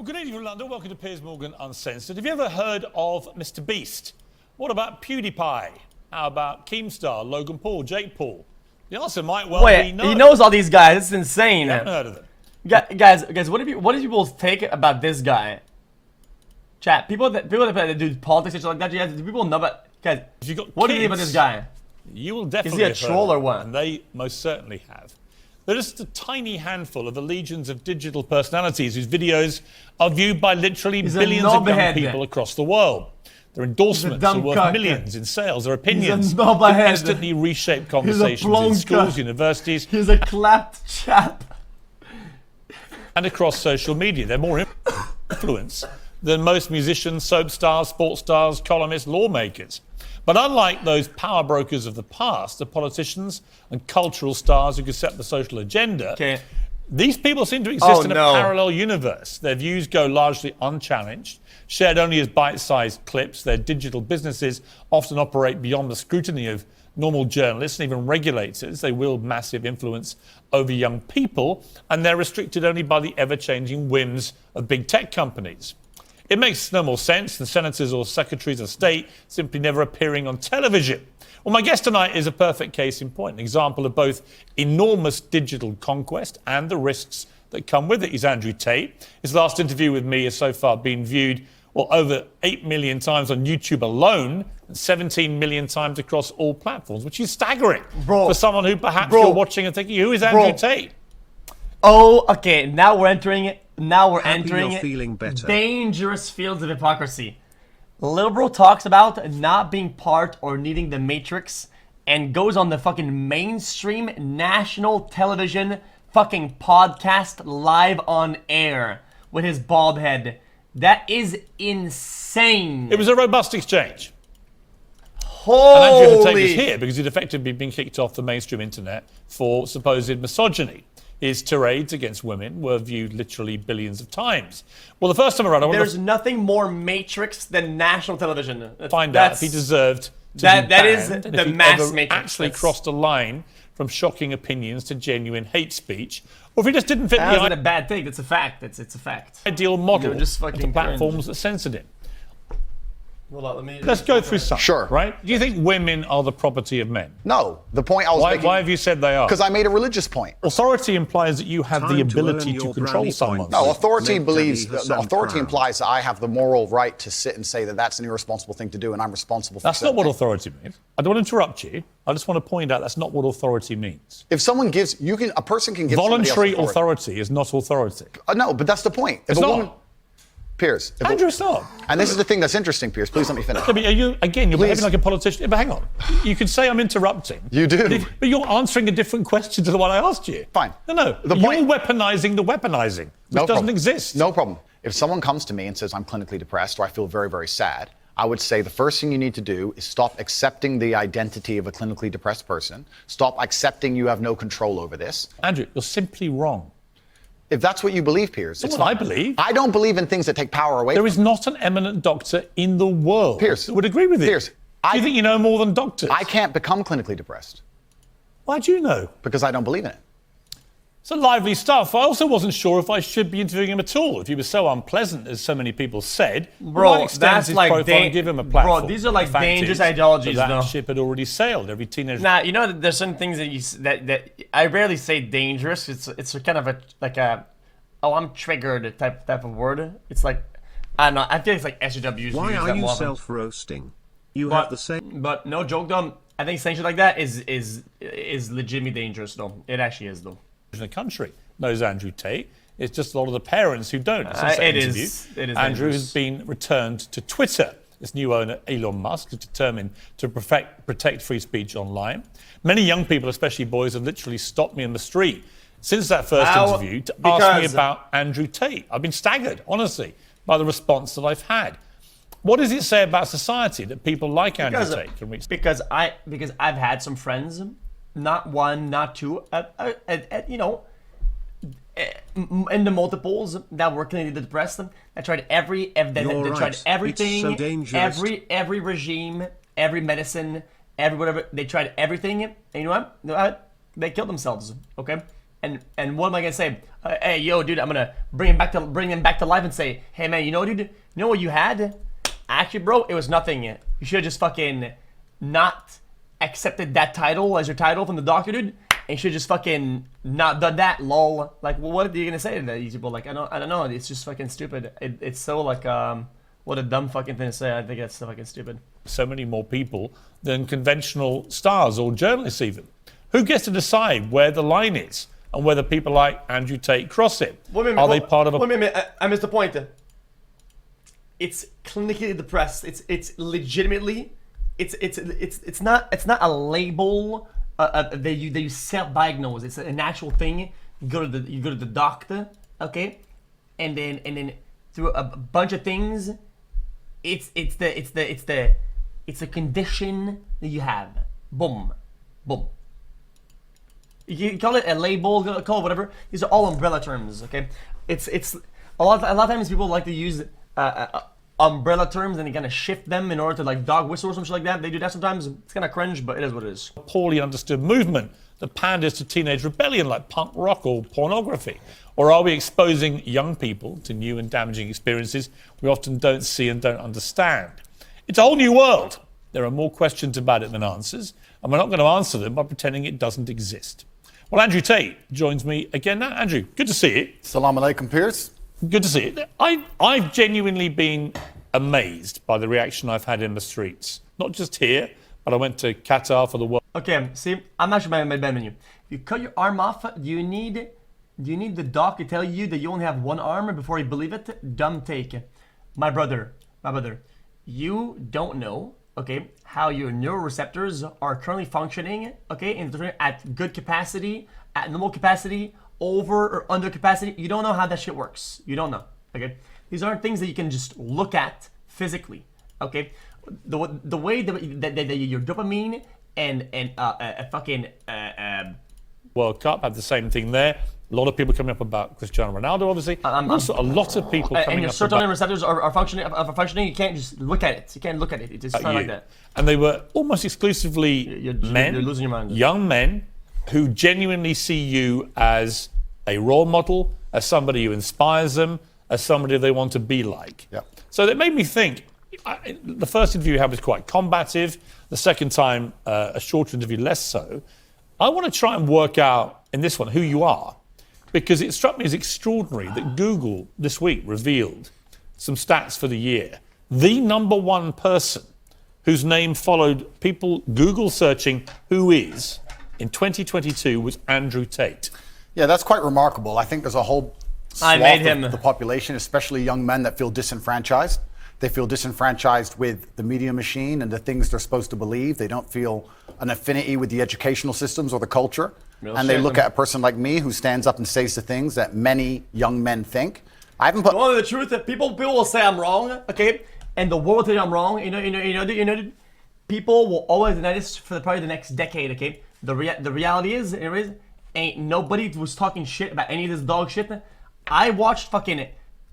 Well, good evening from London. Welcome to Piers Morgan Uncensored. Have you ever heard of Mr. Beast? What about PewDiePie? How about Keemstar, Logan Paul, Jake Paul? The answer might well be no. He knows all these guys. It's insane. I haven't heard of them. Guys, what do people take about this guy? Chat, people that do politics and shit like that. Guys, do people know about? Guys, If you've got what do kids, you think about this guy? You will definitely Is he a troll or what? And they most certainly have. They're just a tiny handful of the legions of digital personalities whose videos are viewed by literally billions of young people across the world. Their endorsements are worth millions in sales. Their opinions can instantly reshape conversations in schools, universities. He's a clapped chap. And across social media. They're more influence than most musicians, soap stars, sports stars, columnists, lawmakers. But unlike those power brokers of the past, the politicians and cultural stars who could set the social agenda, these people seem to exist in a parallel universe. Their views go largely unchallenged, shared only as bite-sized clips. Their digital businesses often operate beyond the scrutiny of normal journalists and even regulators. They wield massive influence over young people, and they're restricted only by the ever-changing whims of big tech companies. It makes no more sense than senators or secretaries of state simply never appearing on television. Well, my guest tonight is a perfect case in point, an example of both enormous digital conquest and the risks that come with it. He's Andrew Tate. His last interview with me has so far been viewed over 8 million times on YouTube alone and 17 million times across all platforms, which is staggering for someone who perhaps you're watching and thinking, who is Andrew Tate? Oh, okay. Now we're entering feeling better. Dangerous fields of hypocrisy. Liberal talks about not being part or needing the matrix and goes on the fucking mainstream national television fucking podcast live on air with his bald head. That is insane. It was a robust exchange. Holy. And Andrew Tate was here because he'd effectively been kicked off the mainstream internet for supposed misogyny. His tirades against women were viewed literally billions of times. Well, the first time around, there's nothing more Matrix than national television. Find out if he deserved to be banned, that is the mass Matrix. Actually crossed a line from shocking opinions to genuine hate speech, or if he just didn't fit the isn't a bad thing. It's a fact. It's a fact. Ideal model just of the platforms that censored him. Hold on, Let's go through some. Sure. Right? Do you think women are the property of men? No. The point I was making... Why have you said they are? Because I made a religious point. Authority implies that you have the ability to control someone. No, authority implies that I have the moral right to sit and say that that's an irresponsible thing to do and I'm responsible for That's not what authority means. I don't want to interrupt you. I just want to point out that's not what authority means. If someone gives... a person can give voluntary authority is not authority. No, but that's the point. It's not. Piers. Andrew, it's not. And this is the thing that's interesting, Piers. Please let me finish. You're behaving like a politician. But hang on. You could say I'm interrupting. You do. But you're answering a different question to the one I asked you. Fine. No. You're weaponizing the weaponizing, which doesn't exist. No problem. If someone comes to me and says I'm clinically depressed or I feel very, very sad, I would say the first thing you need to do is stop accepting the identity of a clinically depressed person. Stop accepting you have no control over this. Andrew, you're simply wrong. If that's what you believe, Piers. That's what I believe. I don't believe in things that take power away. There is not an eminent doctor in the world Piers, that would agree with it. Piers, do you think you know more than doctors? I can't become clinically depressed. Why do you know? Because I don't believe in it. It's a lively stuff. I also wasn't sure if I should be interviewing him at all. If he was so unpleasant, as so many people said, bro, that's his like profile and give him a platform. Bro, these are like dangerous ideologies. That ship had already sailed. Every teenager. Nah, you know that there's some things that I rarely say dangerous. It's kind of oh, I'm triggered type of word. It's like, I don't know, I feel it's like SJWs. Why are you self-roasting? You have the same... But no joke though, I think saying shit like that is legitimately dangerous though. It actually is though. In the country knows Andrew Tate. It's just a lot of the parents who don't. It is Andrew has been returned to Twitter. Its new owner, Elon Musk, is determined to protect free speech online. Many young people, especially boys, have literally stopped me in the street since that first interview to ask me about Andrew Tate. I've been staggered, honestly, by the response that I've had. What does it say about society that people like Andrew Tate can reach? Because I've had some friends, not one, not two, you know, in the multiples that were clinically depressed. That tried everything, every regime, every medicine, every whatever. They tried everything, and you know what? They killed themselves. Okay. And what am I gonna say? Hey, yo, dude, I'm gonna bring him back to life and say, hey, man, you know, dude, you know what you had? Actually, bro, it was nothing. You should have just fucking not accepted that title as your title from the doctor, dude. And you should just fucking not done that, lol. Like, well, what are you gonna say to these people? Like, I don't know. It's just fucking stupid. It's so like, what a dumb fucking thing to say. I think it's so fucking stupid. So many more people than conventional stars or journalists even. Who gets to decide where the line is and whether people like Andrew Tate cross it? Are they part of a... Wait a minute, I missed the point. It's clinically depressed. It's legitimately, it's not a label that you self-diagnose. It's an actual thing. You go to the doctor, okay, and then through a bunch of things, it's a condition that you have. Boom, boom. You can call it a label, call it whatever. These are all umbrella terms, okay? It's a lot of times people like to use umbrella terms and they kind of shift them in order to like dog whistle or something like that. They do that sometimes. It's kind of cringe, but it is what it is. Poorly understood movement that panders to teenage rebellion like punk rock or pornography? Or are we exposing young people to new and damaging experiences we often don't see and don't understand? It's a whole new world. There are more questions about it than answers, and we're not going to answer them by pretending it doesn't exist. Well, Andrew Tate joins me again now. Andrew, good to see you. Salam alaikum, Piers. Good to see you. I've genuinely been amazed by the reaction I've had in the streets. Not just here, but I went to Qatar for the World. Okay, see, I'm actually my bad menu. If you cut your arm off, do you need the doc to tell you that you only have one arm before you believe it? Dumb take. My brother, you don't know, okay, how your neuroreceptors are currently functioning, okay, at good capacity, at normal capacity, over or under capacity. You don't know how that shit works. You don't know, okay? These aren't things that you can just look at physically, okay? The way that your dopamine and fucking World Cup had the same thing there. A lot of people coming up about Cristiano Ronaldo, obviously. Also, a lot of people coming and your up serotonin about... receptors are functioning. You can't just look at it. You can't look at it. It's just not like that. And they were almost exclusively You're losing your mind. Young men who genuinely see you as a role model, as somebody who inspires them, as somebody they want to be like. Yep. So that made me think, the first interview you had was quite combative. The second time, a shorter interview, less so. I want to try and work out in this one who you are, because it struck me as extraordinary that Google this week revealed some stats for the year. The number one person whose name followed people Google searching who is in 2022 was Andrew Tate. Yeah, that's quite remarkable. I think there's a whole swath of the population, especially young men, that feel disenfranchised. They feel disenfranchised with the media machine and the things they're supposed to believe. They don't feel an affinity with the educational systems or the culture. They look at a person like me who stands up and says the things that many young men think. I haven't put... Well, the truth is, people will say I'm wrong, okay? And the world will tell you I'm wrong. You know, people will always deny this for probably the next decade, okay? The reality is, ain't nobody was talking shit about any of this dog shit. I watched fucking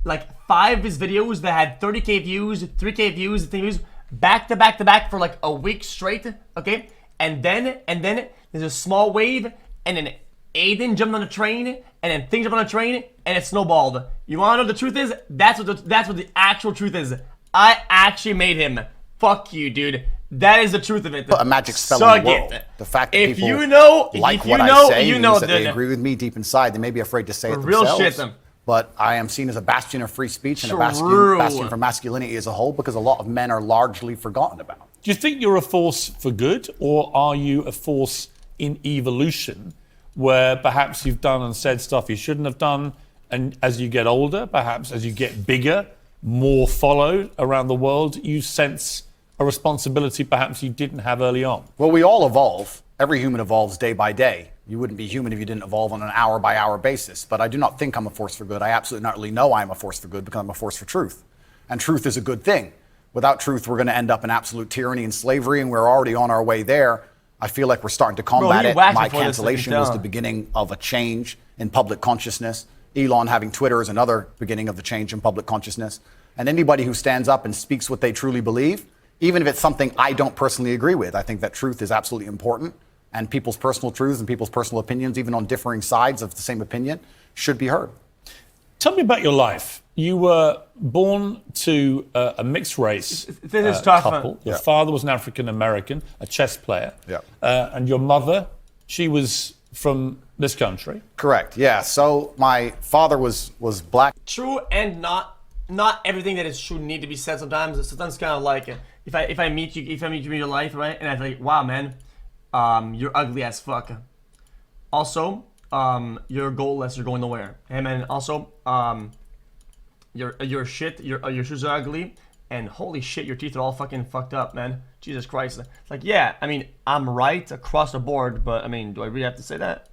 like 5 of his videos that had 30K views, 3K views, 10 views, back to back for like a week straight, okay? And then there's a small wave, and then Aiden jumped on the train, and then things jumped on the train, and it snowballed. You wanna know the truth is? That's what the actual truth is. I actually made him. Fuck you, dude. That is the truth of it. A magic spell in the world. The fact that people like what I say means that they agree with me deep inside. They may be afraid to say it themselves. Real shit. But I am seen as a bastion of free speech and a bastion for masculinity as a whole, because a lot of men are largely forgotten about. Do you think you're a force for good, or are you a force in evolution where perhaps you've done and said stuff you shouldn't have done, and as you get older, perhaps as you get bigger, more followed around the world, you sense a responsibility perhaps you didn't have early on? Well, we all evolve. Every human evolves day by day. You wouldn't be human if you didn't evolve on an hour-by-hour basis. But I do not think I'm a force for good. I absolutely not really know I'm a force for good, because I'm a force for truth. And truth is a good thing. Without truth, we're going to end up in absolute tyranny and slavery, and we're already on our way there. I feel like we're starting to combat it. My cancellation was the beginning of a change in public consciousness. Elon having Twitter is another beginning of the change in public consciousness. And anybody who stands up and speaks what they truly believe, even if it's something I don't personally agree with, I think that truth is absolutely important. and people's personal truths and people's personal opinions, even on differing sides of the same opinion, should be heard. Tell me about your life. You were born to a mixed race This is tough, couple. Your father was an African American, a chess player. Yeah. And your mother, she was from this country. Correct. Yeah. So my father was black. True and not everything that is true need to be said sometimes. Sometimes it's kind of like if I meet you in your life, right, and I'm like, wow, man, you're ugly as fuck. Also, you're goalless, you're going nowhere. Hey, man. Also, you're shit. Your shoes are ugly, and holy shit, your teeth are all fucking fucked up, man. Jesus Christ. It's like, yeah, I mean, I'm right across the board, but I mean, do I really have to say that?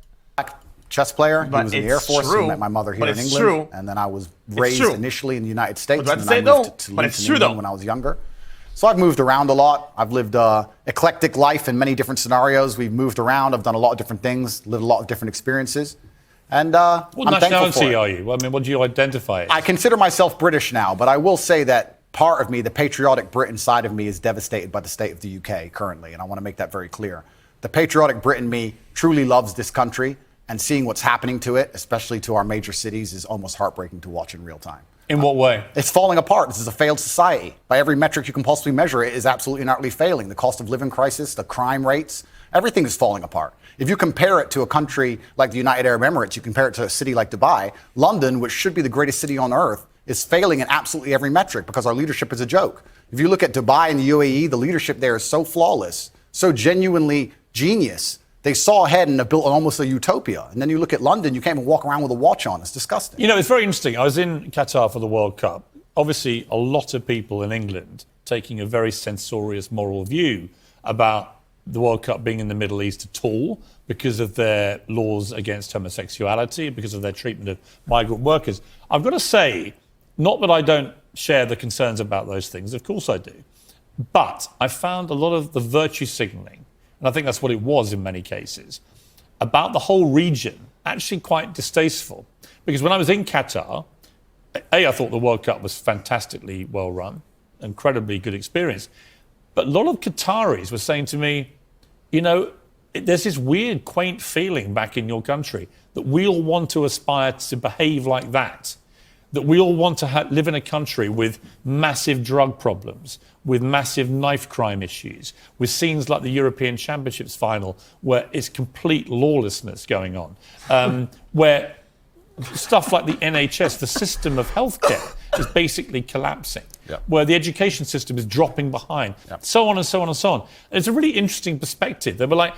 Chess player. He But was in the it's Air Force. true. He met my mother here But in it's England, true. and then I was raised true. initially in the United States, What do I and have then to I say, moved though? to But Leeds it's in true, England though. when I was younger. So I've moved around a lot. I've lived eclectic life in many different scenarios. We've moved around. I've done a lot of different things, lived a lot of different experiences, and What I'm thankful for nationality it. are you? I mean, what do you identify as? I consider myself British now, but I will say that part of me, the patriotic Brit inside of me, is devastated by the state of the UK currently, and I want to make that very clear. The patriotic Brit in me truly loves this country, and seeing what's happening to it, especially to our major cities, is almost heartbreaking to watch in real time. In what way? It's falling apart. This is a failed society. By every metric you can possibly measure, it is absolutely and utterly failing. The cost of living crisis, the crime rates, everything is falling apart. If you compare it to a country like the United Arab Emirates, you compare it to a city like Dubai, London, which should be the greatest city on earth, is failing in absolutely every metric because our leadership is a joke. If you look at Dubai and the UAE, the leadership there is so flawless, so genuinely genius. They saw ahead and have built almost a utopia. And then you look at London, you can't even walk around with a watch on. It's disgusting. You know, it's very interesting. I was in Qatar for the World Cup. Obviously, a lot of people in England taking a very censorious moral view about the World Cup being in the Middle East at all because of their laws against homosexuality, because of their treatment of migrant workers. I've got to say, not that I don't share the concerns about those things, of course I do, but I found a lot of the virtue signaling, and I think that's what it was in many cases, about the whole region, actually quite distasteful. Because when I was in Qatar, I thought the World Cup was fantastically well run, incredibly good experience. But a lot of Qataris were saying to me, you know, there's this weird, quaint feeling back in your country that we all want to aspire to behave like that we all want to live in a country with massive drug problems, with massive knife crime issues, with scenes like the European Championships final where it's complete lawlessness going on, where stuff like the NHS, the system of healthcare, is basically collapsing, where the education system is dropping behind, so on and so on and so on. And it's a really interesting perspective. They were like,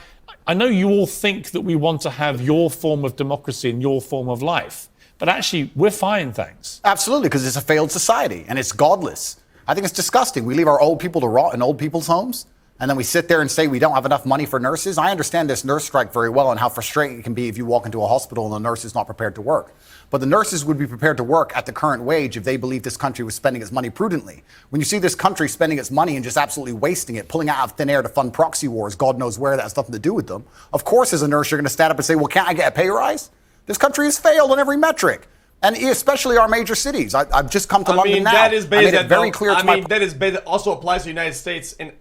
I know you all think that we want to have your form of democracy and your form of life, but actually, we're fine, thanks. Absolutely, because it's a failed society and it's godless. I think it's disgusting. We leave our old people to rot in old people's homes, and then we sit there and say we don't have enough money for nurses. I understand this nurse strike very well and how frustrating it can be if you walk into a hospital and the nurse is not prepared to work. But the nurses would be prepared to work at the current wage if they believed this country was spending its money prudently. When you see this country spending its money and just absolutely wasting it, pulling it out of thin air to fund proxy wars, God knows where, that has nothing to do with them. Of course, as a nurse, you're going to stand up and say, well, can't I get a pay rise? This country has failed on every metric. And especially our major cities. I've just come to London now. That is I made it very though, clear to that is based, also applies to the United States, and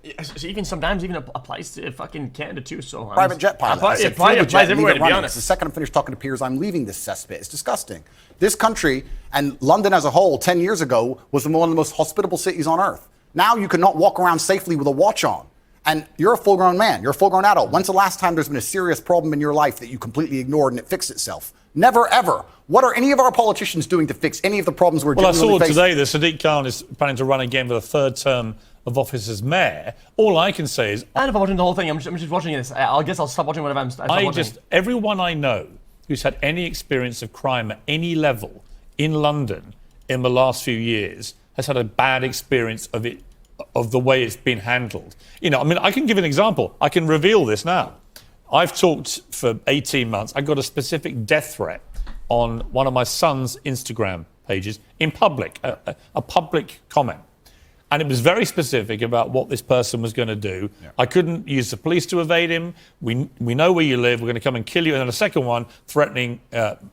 even sometimes even applies to fucking Canada too. So private jet pilot. It probably applies everywhere, to be honest. The second I'm finished talking to Piers, I'm leaving this cesspit. It's disgusting. This country and London as a whole, 10 years ago, was one of the most hospitable cities on earth. Now you cannot walk around safely with a watch on. And you're a full-grown man. You're a full-grown adult. When's the last time there's been a serious problem in your life that you completely ignored and it fixed itself? Never, ever. What are any of our politicians doing to fix any of the problems we're Well, I genuinely saw facing? today that Sadiq Khan is planning to run again for the third term of office as mayor. All I can say is, I'm not watching the whole thing. I'm just watching this. I guess I'll stop watching whatever I'm watching. Everyone I know who's had any experience of crime at any level in London in the last few years has had a bad experience of it, of the way it's been handled. You know, I mean, I can give an example. I can reveal this now. I've talked for 18 months. I got a specific death threat on one of my son's Instagram pages in public, a public comment. And it was very specific about what this person was going to do. Yeah. I couldn't use the police to evade him. We know where you live. We're going to come and kill you. And then a second one threatening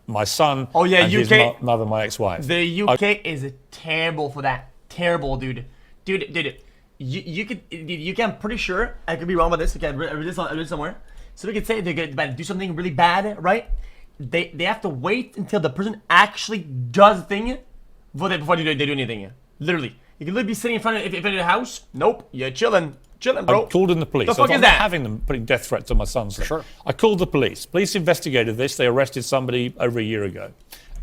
my son and his mother, my ex-wife. The UK is terrible for that. Terrible, dude. Dude. I'm pretty sure, I could be wrong about this. Okay, I read this somewhere. So we could say they're going to do something really bad, right? They have to wait until the person actually does the thing before they do anything. Literally. You can literally be sitting in front of your house. Nope, you're chilling, bro. I called in the police. The fuck is I'm that? not having them putting death threats on my son's head. Sure. I called the police. Police investigated this. They arrested somebody over a year ago.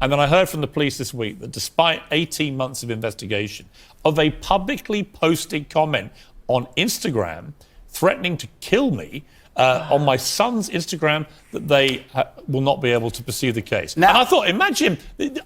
And then I heard from the police this week that despite 18 months of investigation, of a publicly posted comment on Instagram threatening to kill me on my son's Instagram, that they will not be able to pursue the case. Now, and I thought, imagine,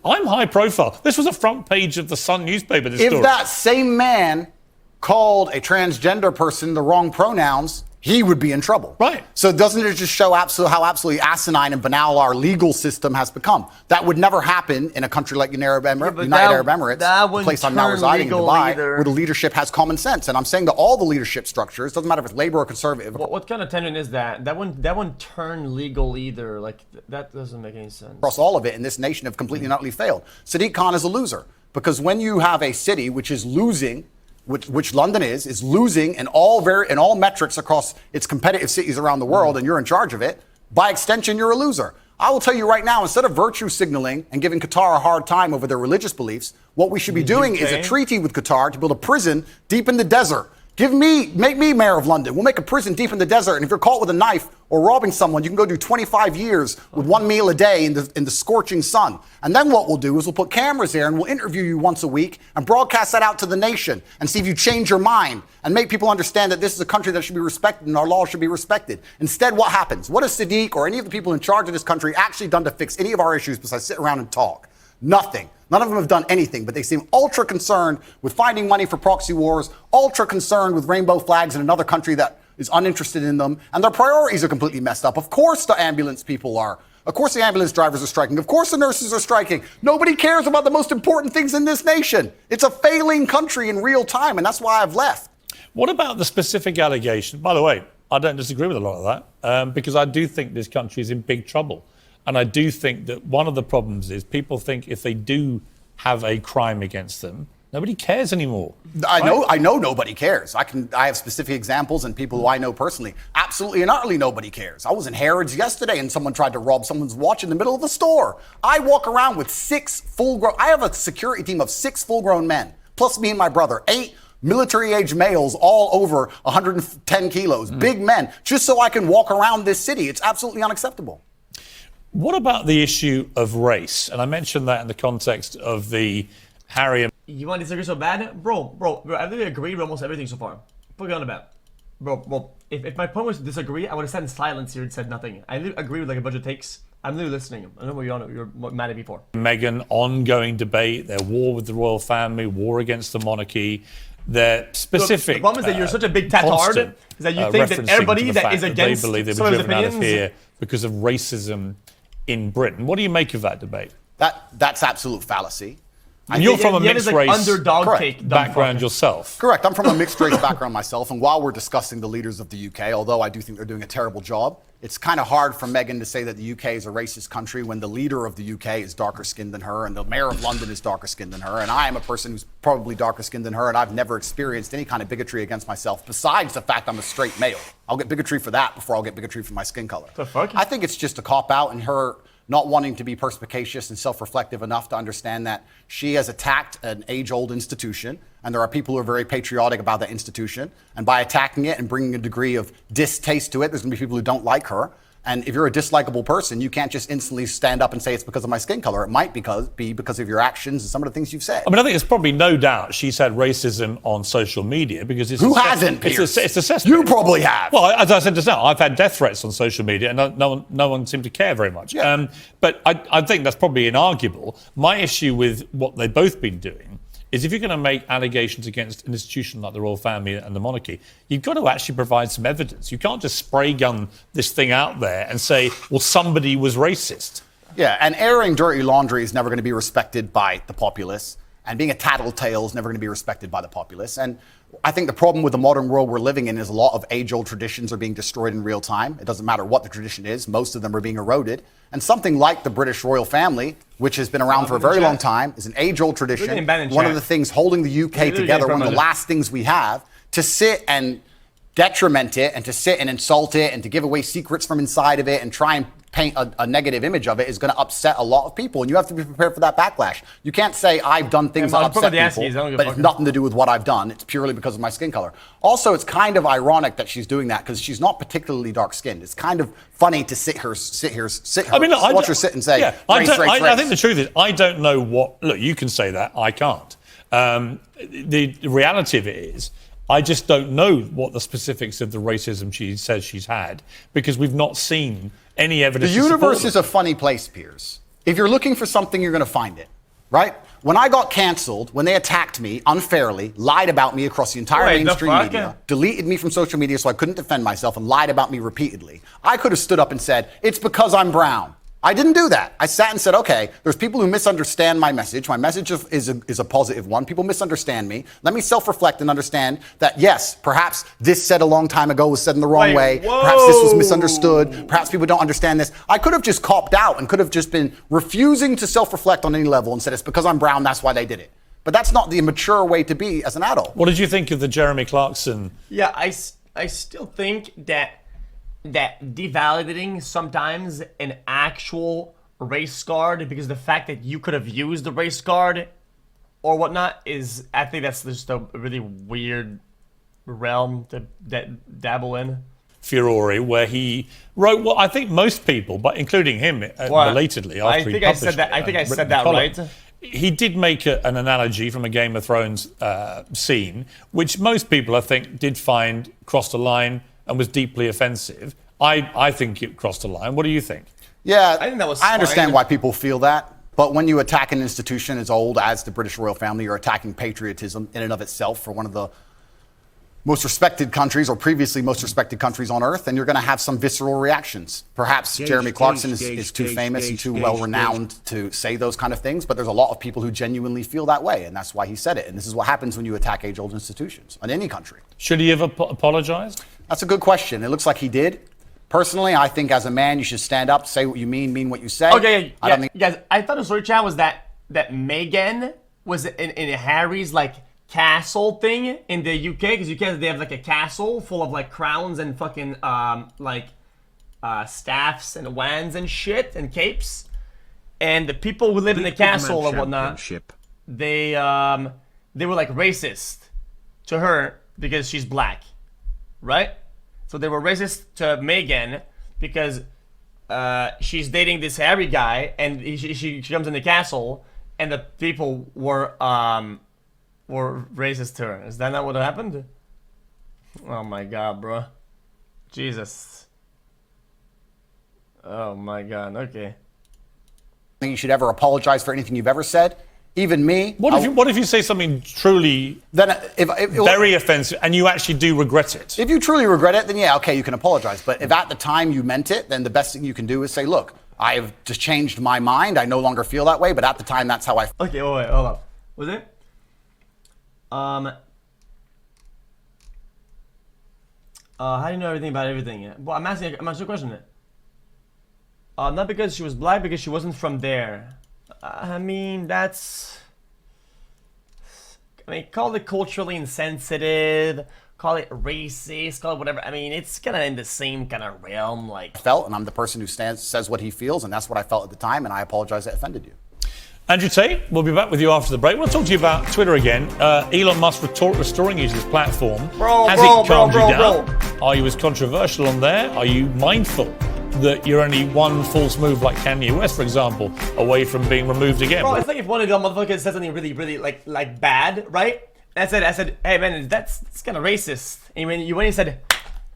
I'm high profile. This was a front page of the Sun newspaper, this if story. that same man called a transgender person the wrong pronouns, he would be in trouble. Right. So doesn't it just show how absolutely asinine and banal our legal system has become? That would never happen in a country like United Arab Emirates, the place I'm now residing in Dubai, where the leadership has common sense. And I'm saying that all the leadership structures, doesn't matter if it's Labour or Conservative. What kind of tension is that? That wouldn't turn legal either. Like, that doesn't make any sense. Across all of it in this nation have completely and utterly failed. Sadiq Khan is a loser. Because when you have a city which is losing, which London is losing in all metrics across its competitive cities around the world, and you're in charge of it, by extension, you're a loser. I will tell you right now, instead of virtue signaling and giving Qatar a hard time over their religious beliefs, what we should be doing is a treaty with Qatar to build a prison deep in the desert. Make me mayor of London. We'll make a prison deep in the desert, and if you're caught with a knife or robbing someone, you can go do 25 years with one meal a day in the scorching sun. And then what we'll do is we'll put cameras there and we'll interview you once a week and broadcast that out to the nation and see if you change your mind and make people understand that this is a country that should be respected and our laws should be respected. Instead, what happens? What has Sadiq or any of the people in charge of this country actually done to fix any of our issues besides sit around and talk? Nothing. None of them have done anything, but they seem ultra concerned with finding money for proxy wars, ultra concerned with rainbow flags in another country that is uninterested in them, and their priorities are completely messed up. Of course the ambulance people are. Of course the ambulance drivers are striking. Of course the nurses are striking. Nobody cares about the most important things in this nation. It's a failing country in real time, and that's why I've left. What about the specific allegation? By the way, I don't disagree with a lot of that, because I do think this country is in big trouble. And I do think that one of the problems is people think if they do have a crime against them, nobody cares anymore. I know nobody cares. I have specific examples and people who I know personally. Absolutely and utterly nobody cares. I was in Harrods yesterday and someone tried to rob someone's watch in the middle of the store. I walk around with I have a security team of 6 full-grown men, plus me and my brother, 8 military-age males, all over 110 kilos, big men, just so I can walk around this city. It's absolutely unacceptable. What about the issue of race? And I mentioned that in the context of the Harry and... You want to disagree so bad? Bro, I really agree with almost everything so far. Put it on the bet. Bro, if my point was to disagree, I would have sat in silence here and said nothing. I agree with like a bunch of takes. I'm literally listening. I know what you're mad at me for. Meghan, ongoing debate, their war with the royal family, war against the monarchy, their specific... The problem is that you're such a big tatard, is that you think that everybody that is against they believe they were driven out of here because of racism in Britain. What do you make of that debate? That's absolute fallacy. You're from a mixed race underdog take background yourself. Correct. I'm from a mixed race background myself, and while we're discussing the leaders of the UK, although I do think they're doing a terrible job, it's kind of hard for Meghan to say that the UK is a racist country when the leader of the UK is darker skinned than her and the mayor of London is darker skinned than her, and I am a person who's probably darker skinned than her, and I've never experienced any kind of bigotry against myself besides the fact I'm a straight male. I'll get bigotry for that before I'll get bigotry for my skin color. The fuck? I think it's just a cop-out, and her not wanting to be perspicacious and self-reflective enough to understand that she has attacked an age-old institution, and there are people who are very patriotic about that institution, and by attacking it and bringing a degree of distaste to it, there's going to be people who don't like her. And if you're a dislikable person, you can't just instantly stand up and say it's because of my skin color. It might be because of your actions and some of the things you've said. I mean, I think there's probably no doubt she's had racism on social media because it's... Who hasn't, Piers? It's assessed. You probably have. Well, as I said just now, I've had death threats on social media and no one seemed to care very much. Yeah. But I think that's probably inarguable. My issue with what they've both been doing is if you're going to make allegations against an institution like the royal family and the monarchy, you've got to actually provide some evidence. You can't just spray gun this thing out there and say, well, somebody was racist. Yeah, and airing dirty laundry is never going to be respected by the populace, and being a tattletale is never going to be respected by the populace. And I think the problem with the modern world we're living in is a lot of age-old traditions are being destroyed in real time. It doesn't matter what the tradition is. Most of them are being eroded. And something like the British royal family, which has been around for a very long time, is an age-old tradition. One of the things holding the UK together, one of the last things we have, to sit and detriment it and to sit and insult it and to give away secrets from inside of it and try and paint a negative image of it is going to upset a lot of people, and you have to be prepared for that backlash. You can't say I've done things that upset people, but it's nothing to do with what I've done. It's purely because of my skin color. Also, it's kind of ironic that she's doing that because she's not particularly dark-skinned. It's kind of funny to watch her sit and say, I think the truth is, I don't know what. Look, you can say that. I can't. The reality of it is, I just don't know what the specifics of the racism she says she's had because we've not seen any evidence. The universe is a funny place, Piers. If you're looking for something, you're going to find it, right? When I got canceled, when they attacked me unfairly, lied about me across the entire mainstream media, deleted me from social media so I couldn't defend myself, and lied about me repeatedly, I could have stood up and said, it's because I'm brown. I didn't do that. I sat and said, okay, there's people who misunderstand my message. My message is a positive one. People misunderstand me. Let me self-reflect and understand that, yes, perhaps this said a long time ago was said in the wrong way. Perhaps this was misunderstood. Perhaps people don't understand this. I could have just copped out and could have just been refusing to self-reflect on any level and said, it's because I'm brown, that's why they did it. But that's not the mature way to be as an adult. What did you think of the Jeremy Clarkson? Yeah, I still think that devalidating sometimes an actual race card because the fact that you could have used the race card or whatnot is, I think that's just a really weird realm to dabble in. Furore, where he wrote what I think most people, but including him, belatedly after he published it. I think I said that right. He did make an analogy from a Game of Thrones scene, which most people, I think, did find crossed a line and was deeply offensive. I think it crossed a line. What do you think? Yeah, I think that was I understand why people feel that. But when you attack an institution as old as the British royal family, you're attacking patriotism in and of itself for one of the most respected countries or previously most respected countries on earth, and you're going to have some visceral reactions. Perhaps Jeremy Clarkson is too famous and too well-renowned to say those kind of things, but there's a lot of people who genuinely feel that way, and that's why he said it. And this is what happens when you attack age-old institutions in any country. Should he have apologized? That's a good question. It looks like he did. Personally, I think as a man, you should stand up, say what you mean what you say. Okay, guys, I thought the story, chat, was that Meghan was in Harry's, like, castle thing in the UK, because UK, they have, like, a castle full of, like, crowns and fucking, staffs and wands and shit and capes. And the people who live in the castle and whatnot, they were, like, racist to her because she's black, right? So they were racist to Meghan because she's dating this Harry guy, and she comes in the castle, and the people were racist to her. Is that not what happened? Oh my god, bro. Jesus. Oh my god. Okay. I think you should ever apologize for anything you've ever said. Even me. What if you say something truly very offensive and you actually do regret it? If you truly regret it, then yeah, okay, you can apologize. But if at the time you meant it, then the best thing you can do is say, look, I have just changed my mind. I no longer feel that way, but at the time, that's how I feel. Okay, wait, hold up. Was it? How do you know everything about everything? Well, I'm asking a question. Not because she was black, because she wasn't from there. I mean, call it culturally insensitive, call it racist, call it whatever. I mean, it's kind of in the same kind of realm, like. Felt, and I'm the person who says what he feels, and that's what I felt at the time, and I apologize that offended you. Andrew Tate, we'll be back with you after the break. We'll talk to you about Twitter again. Elon Musk restoring you to this platform. Has it calmed you down? Are you as controversial on there? Are you mindful that you're only one false move like Kanye West, for example, away from being removed again? Bro, it's like if one of the motherfuckers said something really, really like bad, right? And I said, hey man, that's kind of racist. And when you said,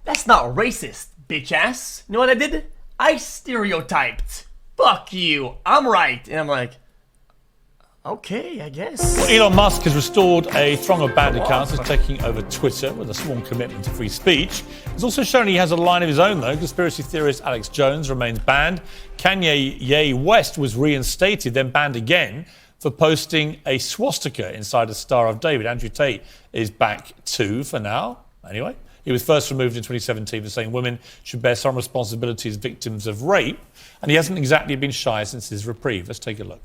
that's not racist, bitch ass. You know what I did? I stereotyped. Fuck you. I'm right. And I'm like, okay, I guess. Well, Elon Musk has restored a throng of banned accounts that's taking over Twitter with a sworn commitment to free speech. He's also shown he has a line of his own, though. Conspiracy theorist Alex Jones remains banned. Kanye West was reinstated, then banned again for posting a swastika inside a Star of David. Andrew Tate is back too, for now. Anyway, he was first removed in 2017 for saying women should bear some responsibility as victims of rape, and he hasn't exactly been shy since his reprieve. Let's take a look.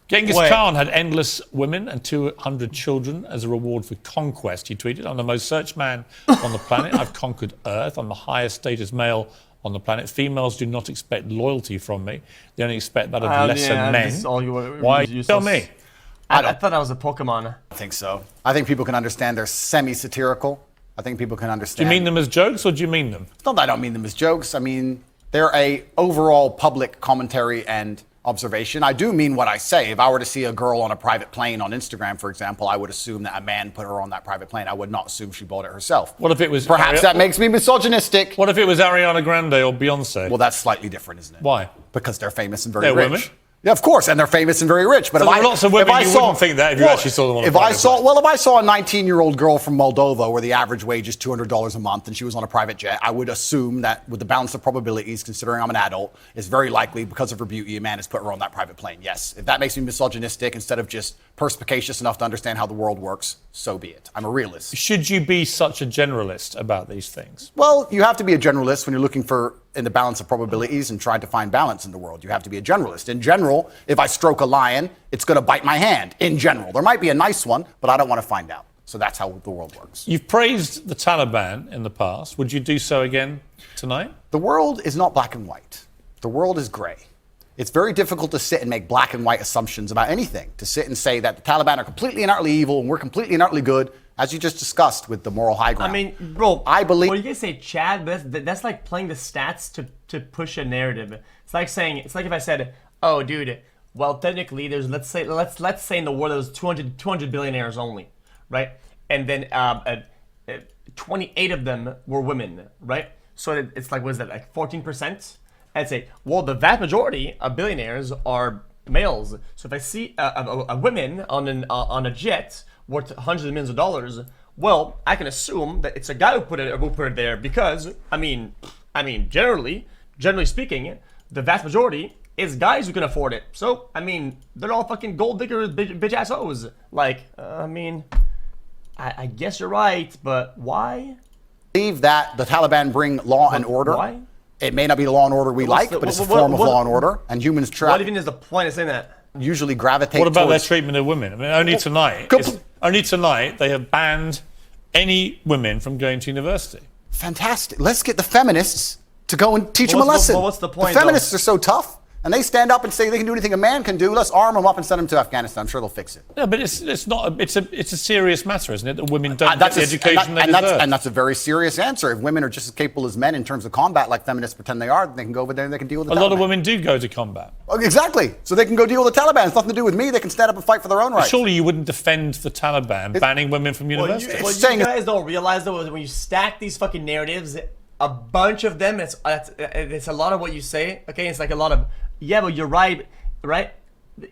Genghis Wait. Khan had endless women and 200 children as a reward for conquest. He tweeted, "I'm the most searched man on the planet. I've conquered Earth. I'm the highest status male on the planet. Females do not expect loyalty from me. They only expect that of lesser men." This is all Why? Tell me. I thought that was a Pokemon. I think so. I think people can understand they're semi-satirical. I think people can Do understand. you mean them as jokes or do you mean them? It's not that I don't mean them as jokes. I mean, they're a overall public commentary and observation. I do mean what I say. If I were to see a girl on a private plane on Instagram, for example, I would assume that a man put her on that private plane. I would not assume she bought it herself. What if it was... Perhaps that makes me misogynistic. What if it was Ariana Grande or Beyonce? Well, that's slightly different, isn't it? Why? Because they're famous and very They're rich. women? Yeah, of course, and they're famous and very rich. But So if there are lots of women you wouldn't think that if you actually saw them on a private plane. If I saw a 19-year-old girl from Moldova where the average wage is $200 a month and she was on a private jet, I would assume that with the balance of probabilities, considering I'm an adult, it's very likely because of her beauty, a man has put her on that private plane. Yes. If that makes me misogynistic instead of just perspicacious enough to understand how the world works, so be it. I'm a realist. Should you be such a generalist about these things? Well, you have to be a generalist when you're looking for in the balance of probabilities and trying to find balance in the world. You have to be a generalist. In general, if I stroke a lion, it's going to bite my hand. In general, there might be a nice one, but I don't want to find out. So that's how the world works. You've praised the Taliban in the past. Would you do so again tonight? The world is not black and white. The world is gray. It's very difficult to sit and make black and white assumptions about anything. To sit and say that the Taliban are completely and utterly evil and we're completely and utterly good, as you just discussed with the moral high ground. I mean, bro, I believe. When you guys say Chad, that's like playing the stats to push a narrative. It's like if I said, "Oh, dude, well, technically, there's let's say in the world there's 200 billionaires only, right? And then 28 of them were women, right? So it's like, what is that, like 14%? I'd say, well, the vast majority of billionaires are males. So if I see a woman on a jet worth hundreds of millions of dollars, well, I can assume that it's a guy who put it there because I mean, generally speaking, the vast majority is guys who can afford it. So I mean, they're all fucking gold diggers, bitch ass hoes. Like, I mean, I guess you're right, but why? Believe that the Taliban bring law and order. Why? It may not be the law and order we like, but it's a form of law and order, and humans What even is the point of saying that? usually gravitate. What about their towards. treatment of women? I mean, only tonight they have banned any women from going to university. Fantastic. Let's get the feminists to go and teach them a What's the- lesson. what's the point, The feminists are so tough, and they stand up and say they can do anything a man can do. Let's arm them up and send them to Afghanistan. I'm sure they'll fix it. No, but it's not. It's a serious matter, isn't it? That women don't get the a- education they and deserve. that's a very serious answer. If women are just as capable as men in terms of combat, like feminists pretend they are, then they can go over there and they can deal with the A lot of Taliban. women do go to combat. Oh, exactly. So they can go deal with the Taliban. It's nothing to do with me. They can stand up and fight for their own rights. Surely you wouldn't defend the Taliban banning women from university. It's What saying- you guys don't realize though is when you stack these fucking narratives, a bunch of them, it's a lot of what you say. Okay, it's like a lot of but you're right.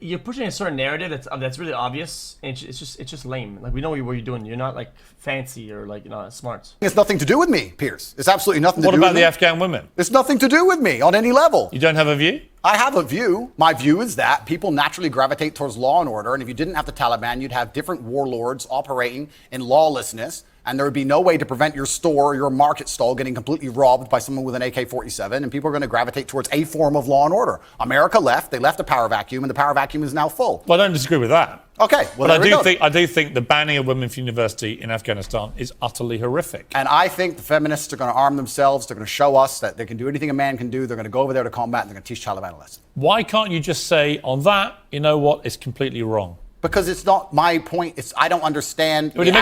You're pushing a certain narrative that's really obvious, and it's just lame. Like we know what you're doing. You're not like fancy or like smart. It's nothing to do with me, Piers. It's absolutely nothing to What do about with the me. Afghan women? It's nothing to do with me on any level. You don't have a view? I have a view. My view is that people naturally gravitate towards law and order, and if you didn't have the Taliban, you'd have different warlords operating in lawlessness, and there would be no way to prevent your store or your market stall getting completely robbed by someone with an AK-47, and people are going to gravitate towards a form of law and order. America left. They left a power vacuum, and the power vacuum is now full. Well, I don't disagree with that. Okay, well, But there we go. I do think the banning of women from university in Afghanistan is utterly horrific. And I think the feminists are going to arm themselves. They're going to show us that they can do anything a man can do. They're going to go over there to combat, and they're going to teach Taliban a lesson. Why can't you just say on that, you know what, it's completely wrong? Because it's not my point. I don't understand. But it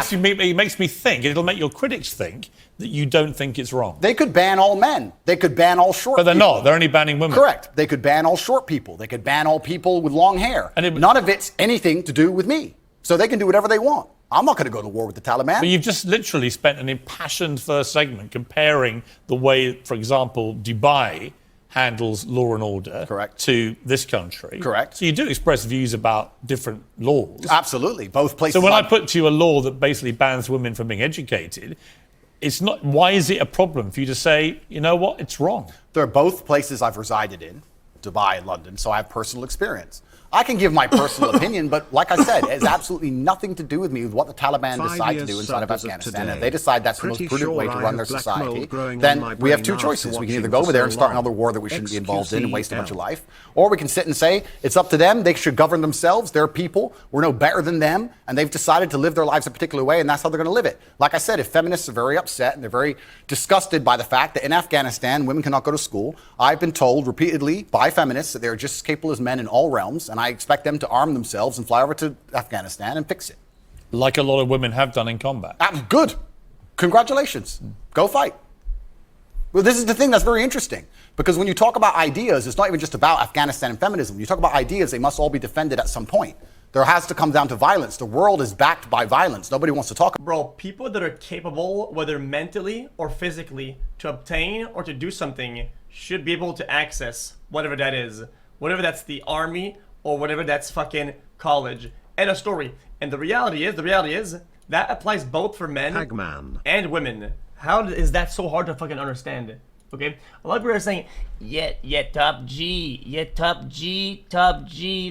makes me think, it'll make your critics think that you don't think it's wrong. They could ban all men. They could ban all short But they're people. not. They're only banning women. Correct. They could ban all short people. They could ban all people with long hair. And None of it's anything to do with me. So they can do whatever they want. I'm not going to go to war with the Taliban. But you've just literally spent an impassioned first segment comparing the way, for example, Dubai handles law and order Correct. to this country. Correct. So you do express views about different laws. Absolutely. Both places. So when I like- put to you a law that basically bans women from being educated, it's not. Why is it a problem for you to say, you know what, it's wrong? They're both places I've resided in, Dubai and London, so I have personal experience. I can give my personal opinion, but like I said, it has absolutely nothing to do with me with what the Taliban decide to do inside of Afghanistan. If they decide that's the most prudent way to run their society, then we have two choices. We can either go over there and start another war that we shouldn't be involved in and waste a bunch of life, or we can sit and say it's up to them. They should govern themselves. They're people. We're no better than them, and they've decided to live their lives a particular way, and that's how they're going to live it. Like I said, if feminists are very upset and they're very disgusted by the fact that in Afghanistan women cannot go to school, I've been told repeatedly by feminists that they're just as capable as men in all realms, and I expect them to arm themselves and fly over to Afghanistan and fix it. Like a lot of women have done in combat. Good. Congratulations. Go fight. Well, this is the thing that's very interesting, because when you talk about ideas, it's not even just about Afghanistan and feminism. When you talk about ideas, they must all be defended at some point. There has to come down to violence. The world is backed by violence. Nobody wants to talk about it. Bro, people that are capable, whether mentally or physically, to obtain or to do something should be able to access whatever that is. Whatever that's the army or whatever that's fucking college. End of story. And the reality is, that applies both for men and women. How is that so hard to fucking understand? Okay? A lot of people are saying, yeah, top G,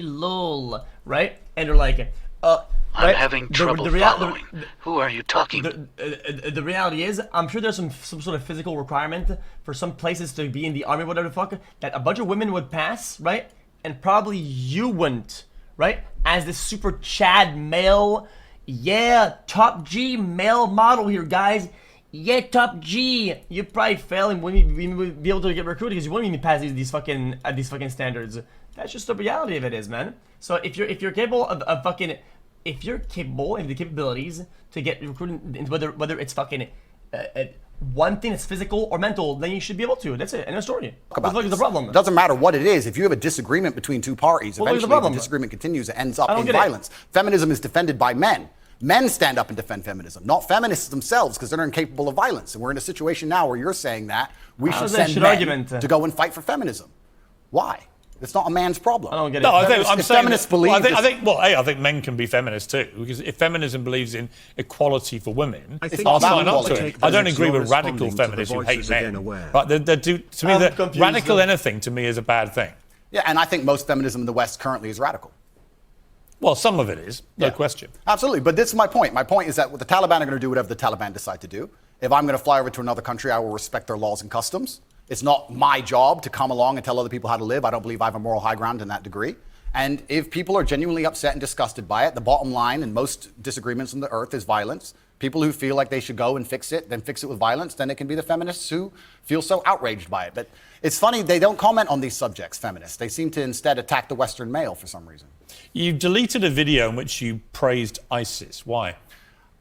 lol. Right? And they're like, I'm right? having trouble following. Who are you talking? The reality is, I'm sure there's some sort of physical requirement for some places to be in the army, whatever the fuck, that a bunch of women would pass, right? And probably you wouldn't, right? As this super Chad male, yeah, top G male model here, guys. Yeah, top G. You probably fail and wouldn't be able to get recruited because you wouldn't even pass these fucking standards. That's just the reality of it is, man. So if you're capable of fucking, if you're capable of the capabilities to get recruited, whether it's fucking one thing that's physical or mental, then you should be able to. That's it. End of story. What the fuck is the problem? It doesn't matter what it is. If you have a disagreement between two parties, eventually the disagreement continues and ends up in violence. Feminism is defended by men. Men stand up and defend feminism, not feminists themselves, because they're incapable of violence. And we're in a situation now where you're saying that we should send men to go and fight for feminism. Why? It's not a man's problem. I don't get it. No, I'm saying feminists believe. I think men can be feminists too, because if feminism believes in equality for women, I'll sign up to it. I don't agree with radical feminists who hate men. But to me, radical anything to me is a bad thing. Yeah, and I think most feminism in the West currently is radical. Well, some of it is, no question. Absolutely, but this is my point. My point is that the Taliban are going to do whatever the Taliban decide to do. If I'm going to fly over to another country, I will respect their laws and customs. It's not my job to come along and tell other people how to live. I don't believe I have a moral high ground in that degree. And if people are genuinely upset and disgusted by it, the bottom line in most disagreements on the earth is violence. People who feel like they should go and fix it, then fix it with violence, then it can be the feminists who feel so outraged by it. But it's funny, they don't comment on these subjects, feminists. They seem to instead attack the Western male for some reason. You deleted a video in which you praised ISIS. Why?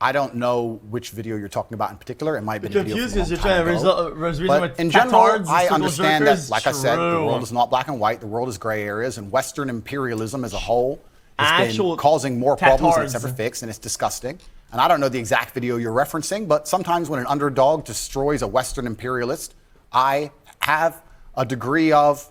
I don't know which video you're talking about in particular. It might have been a video from a long time ago. But in general, I understand that, like I said, the world is not black and white. The world is gray areas, and Western imperialism as a whole has been causing more problems than it's ever fixed, and it's disgusting. And I don't know the exact video you're referencing, but sometimes when an underdog destroys a Western imperialist, I have a degree of,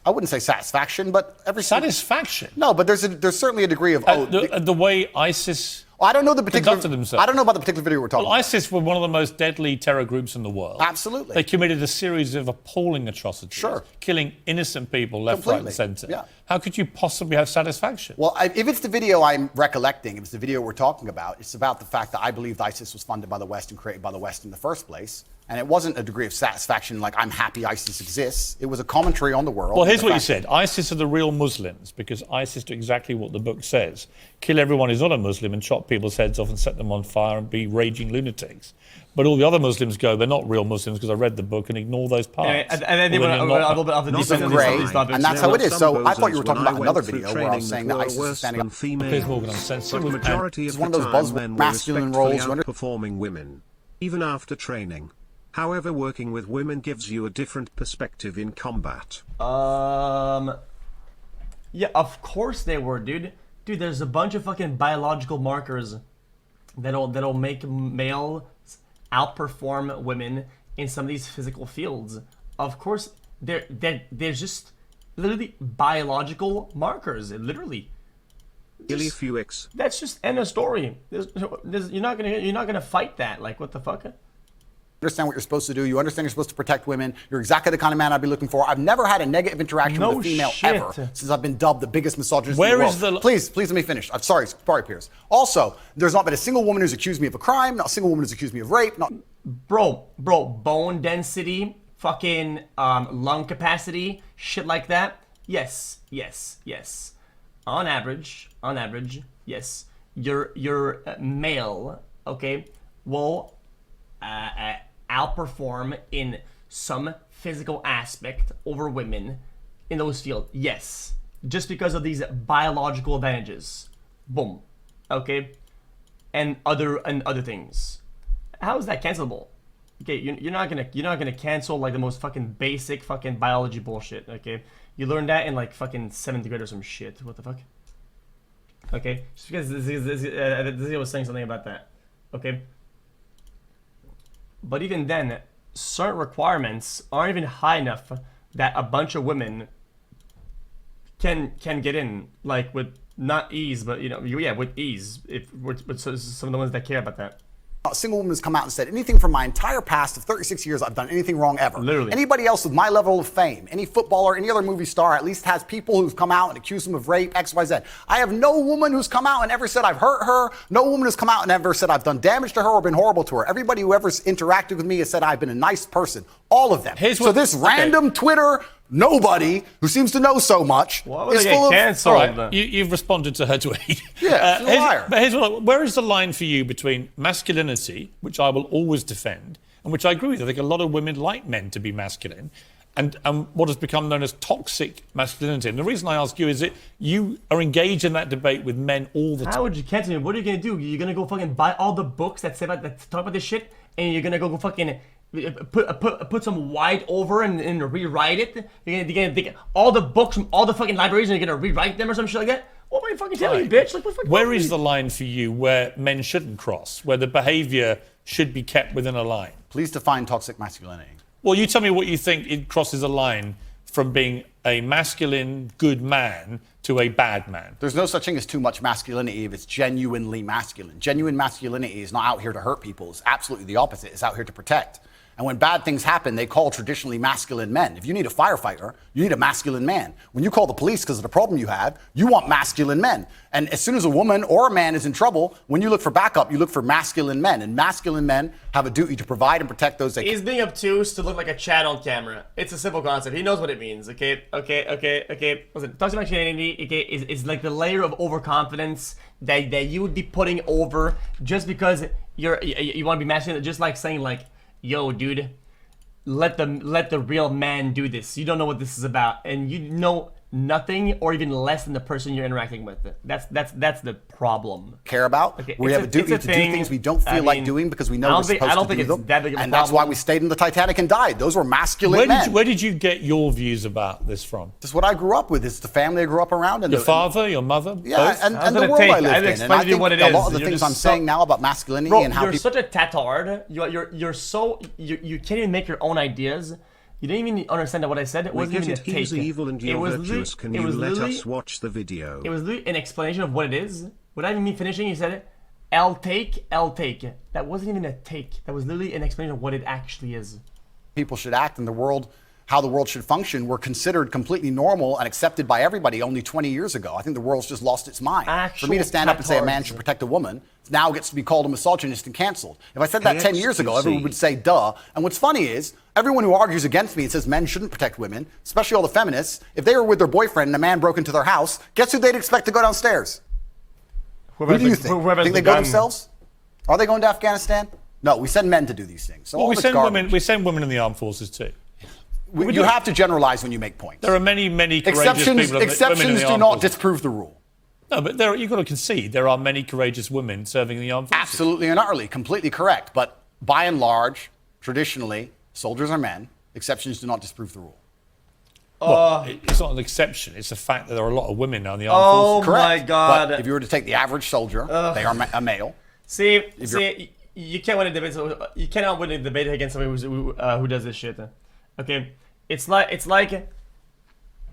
I wouldn't say satisfaction, but satisfaction. No, but there's certainly a degree of the way ISIS. I don't know the particular. Themselves. I don't know about the particular video we're talking about. ISIS were one of the most deadly terror groups in the world. Absolutely. They committed a series of appalling atrocities, killing innocent people left, right, and centre. Yeah. How could you possibly have satisfaction? Well, if it's the video I'm recollecting, if it's the video we're talking about, it's about the fact that I believed ISIS was funded by the West and created by the West in the first place. And it wasn't a degree of satisfaction like I'm happy ISIS exists. It was a commentary on the world. Well, here's what you said. ISIS are the real Muslims because ISIS do exactly what the book says. Kill everyone who's not a Muslim and chop people's heads off and set them on fire and be raging lunatics. But all the other Muslims go, they're not real Muslims because I read the book and ignore those parts. And then they went a little bit off the deep end of these topics. And that's how it is. So I thought you were talking about another video where I was saying that ISIS is standing up. Piers Morgan uncensored. The majority of one the of those time, buzzword men were masculine roles. Outperforming women, even after training. However, working with women gives you a different perspective in combat. Yeah, of course they were, dude. Dude, there's a bunch of fucking biological markers that'll make males outperform women in some of these physical fields. Of course, there's just literally biological markers. Literally. That's just end of story. You're not gonna fight that. Like, what the fuck? understand what you're supposed to do. You understand you're supposed to protect women. You're exactly the kind of man I'd be looking for. I've never had a negative interaction with a female ever since I've been dubbed the biggest misogynist in the world. Please let me finish. I'm sorry, Piers. Also, there's not been a single woman who's accused me of a crime, not a single woman who's accused me of rape. Bro, bone density, fucking lung capacity, shit like that. Yes. On average, yes. Your male, okay, will outperform in some physical aspect over women in those fields. Yes, just because of these biological advantages. Boom. Okay, and other things. How is that cancelable? Okay, you're not gonna cancel like the most fucking basic fucking biology bullshit. Okay, you learned that in like fucking 7th grade or some shit. What the fuck? Okay, just because this guy was saying something about that. Okay. But even then, certain requirements aren't even high enough that a bunch of women can get in, like with not ease, but with ease. If with some of the ones that care about that. Not a single woman has come out and said anything from my entire past of 36 years I've done anything wrong ever. Literally. Anybody else with my level of fame, any footballer, any other movie star, at least has people who've come out and accused them of rape, X, Y, Z. I have no woman who's come out and ever said I've hurt her. No woman has come out and ever said I've done damage to her or been horrible to her. Everybody who ever interacted with me has said I've been a nice person. All of them. So this random Twitter nobody who seems to know so much is full of... Cancelled? All right, you've responded to her tweet. Yeah, she's a liar. But here's where is the line for you between masculinity, which I will always defend, and which I agree with? I think a lot of women like men to be masculine, and what has become known as toxic masculinity. And the reason I ask you is that you are engaged in that debate with men all the time. How would you cancel me? What are you gonna do? You're gonna go fucking buy all the books that talk about this shit, and you're gonna go fucking put some white over and rewrite it. You're gonna take all the books from all the fucking libraries and you're gonna rewrite them or some shit like that. What am I fucking telling you, bitch? Like, where is the line for you where men shouldn't cross, where the behaviour should be kept within a line? Please define toxic masculinity. Well, you tell me what you think it crosses a line from being a masculine, good man to a bad man. There's no such thing as too much masculinity if it's genuinely masculine. Genuine masculinity is not out here to hurt people. It's absolutely the opposite. It's out here to protect. And when bad things happen, they call traditionally masculine men. If you need a firefighter, you need a masculine man. When you call the police because of the problem you have, you want masculine men. And as soon as a woman or a man is in trouble, when you look for backup, you look for masculine men. And masculine men have a duty to provide and protect those they He's being obtuse to look like a Chad on camera. It's a simple concept. He knows what it means, okay? Listen, toxic masculinity is like the layer of overconfidence that you would be putting over just because you want to be masculine. Just like saying like, yo, dude, let the real man do this. You don't know what this is about, and you know nothing or even less than the person you're interacting with. That's the problem. Care about. Okay, we have a duty to do things we don't feel like doing because we know we're supposed to do them. That big of a and that's why we stayed in the Titanic and died. Those were masculine men. Where did you get your views about this from? This is what I grew up with. It's the family I grew up around. And your father, your mother, yeah, both? and the world I lived in. And I think what it a is. lot of the things I'm saying now about masculinity Bro, and how you're such a tatard. You can't even make your own ideas. You didn't even understand that what I said. It wasn't even a take. He's evil and you're virtuous. Can you let us watch the video? It was literally an explanation of what it is. Without even me finishing, he said, I'll take. That wasn't even a take. That was literally an explanation of what it actually is. People should act in the world, how the world should function, were considered completely normal and accepted by everybody only 20 years ago. I think the world's just lost its mind. For me to stand up and say a man should protect a woman now gets to be called a misogynist and canceled. If I said that 10 years ago, everyone would say, duh. And what's funny is, everyone who argues against me and says men shouldn't protect women, especially all the feminists, if they were with their boyfriend and a man broke into their house, guess who they'd expect to go downstairs? Who do you think? Think they go themselves? Are they going to Afghanistan? No, we send men to do these things. So well, we send women in the armed forces too. You have to generalize when you make points. There are many courageous people. Exceptions do not disprove the rule. No, but you've got to concede there are many courageous women serving in the armed forces. Absolutely and utterly, completely correct. But by and large, traditionally, soldiers are men. Exceptions do not disprove the rule. Well, it's not an exception. It's a fact that there are a lot of women now in the armed forces. Oh my God! But if you were to take the average soldier, they are a male. See, you can't win a debate. You cannot win a debate against somebody who does this shit. Okay, it's like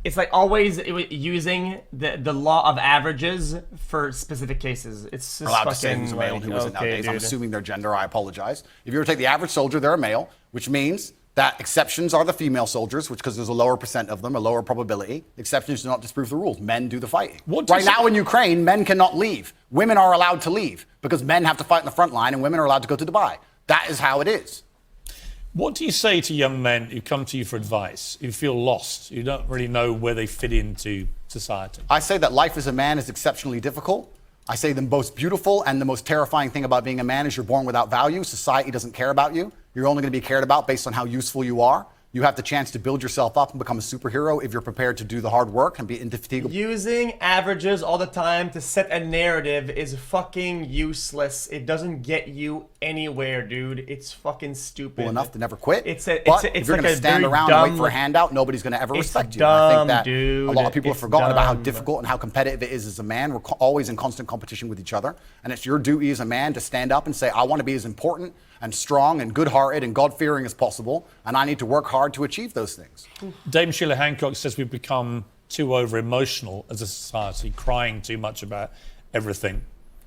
it's like always using the law of averages for specific cases. It's just allowed to say fucking who's a male and who isn't okay, nowadays. I'm dude. assuming their gender. I apologize. If you were to take the average soldier, they're a male, which means that exceptions are the female soldiers, which because there's a lower percent of them, a lower probability. Exceptions do not disprove the rules. Men do the fighting. Right now in Ukraine, men cannot leave. Women are allowed to leave because men have to fight in the front line and women are allowed to go to Dubai. That is how it is. What do you say to young men who come to you for advice, who feel lost, who don't really know where they fit into society? I say that life as a man is exceptionally difficult. I say the most beautiful and the most terrifying thing about being a man is you're born without value. Society doesn't care about you. You're only going to be cared about based on how useful you are. You have the chance to build yourself up and become a superhero if you're prepared to do the hard work and be indefatigable. Using averages all the time to set a narrative is fucking useless. It doesn't get you anywhere, dude. It's fucking stupid. Cool enough to never quit. It's if like you're going to stand around and wait for a handout, nobody's going to ever respect you. And I think that dude. a lot of people have forgotten about how Dumb. difficult and how competitive it is as a man. We're always in constant competition with each other. And it's your duty as a man to stand up and say, I want to be as important and strong and good-hearted and God-fearing as possible, and I need to work hard to achieve those things. Dame Sheila Hancock says we've become too over-emotional as a society, crying too much about everything.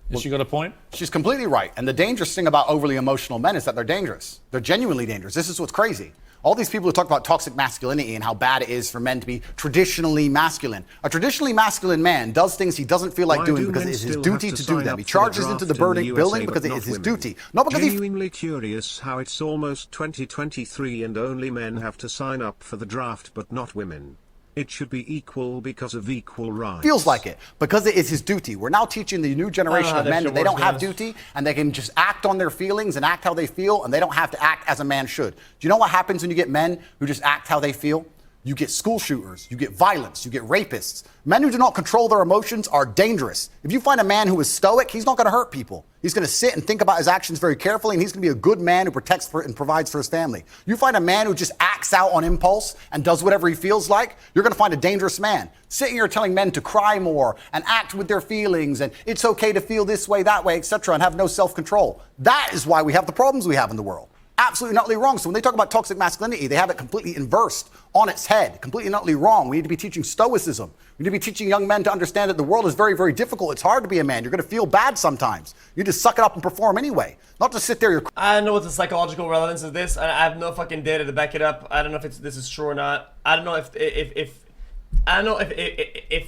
Has she got a point? She's completely right. And the dangerous thing about overly emotional men is that they're dangerous. They're genuinely dangerous. This is what's crazy. All these people who talk about toxic masculinity and how bad it is for men to be traditionally masculine. A traditionally masculine man does things he doesn't feel like doing because it is his duty to do them. He charges into the building because it is his duty. Not because Genuinely curious how it's almost 2023 and only men have to sign up for the draft but not women. It should be equal because of equal rights. Feels like it because it is his duty. We're now teaching the new generation of men that they don't have duty and they can just act on their feelings and act how they feel and they don't have to act as a man should. Do you know what happens when you get men who just act how they feel? You get school shooters, you get violence, you get rapists. Men who do not control their emotions are dangerous. If you find a man who is stoic, he's not going to hurt people. He's going to sit and think about his actions very carefully, and he's going to be a good man who protects and provides for his family. You find a man who just acts out on impulse and does whatever he feels like, you're going to find a dangerous man. Sitting here telling men to cry more and act with their feelings and it's okay to feel this way, that way, etc., and have no self-control. That is why we have the problems we have in the world. Absolutely and utterly wrong. So when they talk about toxic masculinity, they have it completely inversed on its head, completely and utterly wrong. We need to be teaching stoicism. We need to be teaching young men to understand that the world is very, very difficult. It's hard to be a man. You're going to feel bad sometimes. You just suck it up and perform anyway. Not to sit there. You're I don't know what the psychological relevance of this. I have no fucking data to back it up. I don't know if this is true or not. I don't know if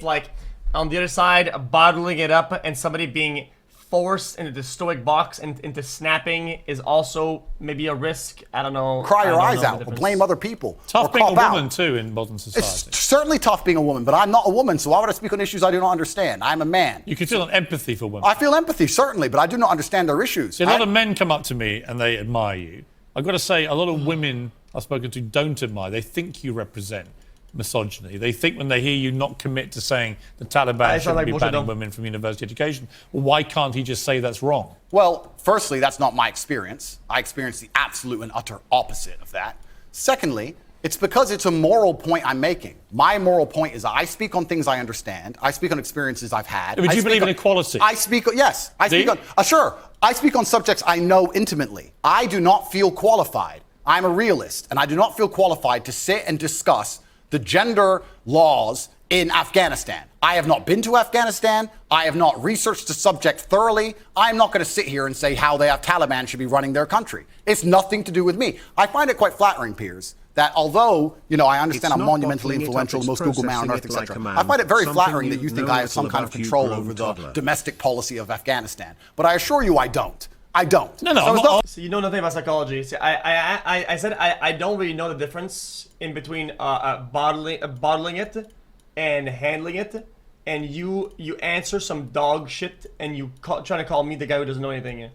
like on the other side, bottling it up and somebody being forced into the stoic box and into snapping is also maybe a risk. I don't know. Cry your eyes out or blame other people. Tough being a woman too in modern society. It's certainly tough being a woman, but I'm not a woman, so why would I speak on issues I do not understand? I'm a man. You can feel an empathy for women. I feel empathy, certainly, but I do not understand their issues. See, a lot of men come up to me and they admire you. I've got to say, a lot of women I've spoken to don't admire. They think you represent misogyny. They think when they hear you not commit to saying the Taliban shouldn't be banning women from university education, well, why can't he just say that's wrong? Well, firstly, that's not my experience. I experience the absolute and utter opposite of that. Secondly, it's because it's a moral point I'm making. My moral point is I speak on things I understand. I speak on experiences I've had. But you believe in equality? I speak, yes. I speak on, sure. I speak on subjects I know intimately. I do not feel qualified. I'm a realist, and I do not feel qualified to sit and discuss the gender laws in Afghanistan. I have not been to Afghanistan. I have not researched the subject thoroughly. I'm not going to sit here and say how the Taliban should be running their country. It's nothing to do with me. I find it quite flattering, Piers, that although, I understand I'm monumentally influential, the most Google man on earth, etc. I find it very flattering that you think I have some kind of control over the domestic policy of Afghanistan. But I assure you I don't. I don't. No. So you know nothing about psychology. See, I said I don't really know the difference in between bottling it and handling it, and you answer some dog shit and you trying to call me the guy who doesn't know anything.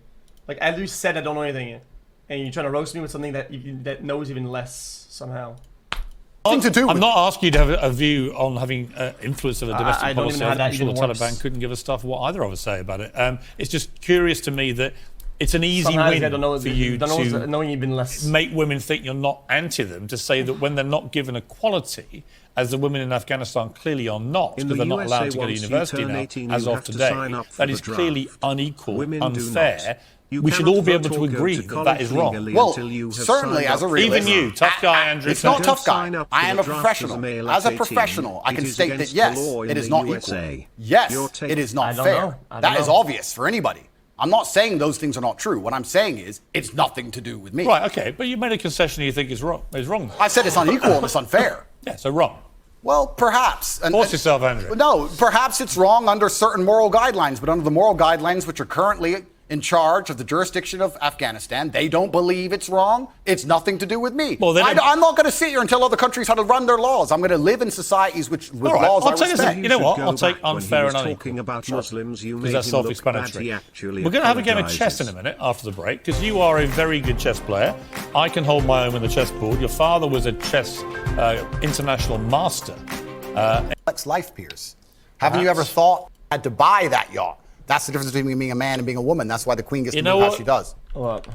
Like I literally said I don't know anything, and you're trying to roast me with something that knows even less somehow. I'm not asking you to have a view on having influence of a domestic policy. I'm sure the Taliban couldn't give a stuff what either of us say about it. It's just curious to me that it's an easy Somehow win I don't know, for you to knowing even less. make women think you're not anti them, to say that when they're not given equality, as the women in Afghanistan clearly are not, because they're not allowed to go to university now, as of today, that is clearly unequal, unfair. We should all be able to agree that that is wrong. Well, certainly as a realist. Even you, tough guy, Andrew. It's not tough guy. Sign up I for am the a draft professional. As a professional, I can state that yes, it is not equal. Yes, it is not fair. That is obvious for anybody. I'm not saying those things are not true. What I'm saying is it's nothing to do with me. Right, okay, but you made a concession you think is wrong. I said it's unequal and it's unfair. Yeah, so wrong. Well, perhaps. Force yourself, Andrew. No, perhaps it's wrong under certain moral guidelines, but under the moral guidelines which are currently in charge of the jurisdiction of Afghanistan, they don't believe it's wrong. It's nothing to do with me. Well, I'm not going to sit here and tell other countries how to run their laws. I'm going to live in societies with laws I respect. You know what? I'll take unfair and unequal. Talking about Muslims, because that's self-explanatory. We're going to have a game of chess in a minute after the break, because you are a very good chess player. I can hold my own with the chessboard. Your father was a chess international master. Life, Piers. Haven't you ever thought I had to buy that yacht? That's the difference between being a man and being a woman. That's why the Queen gets to do how she does. What?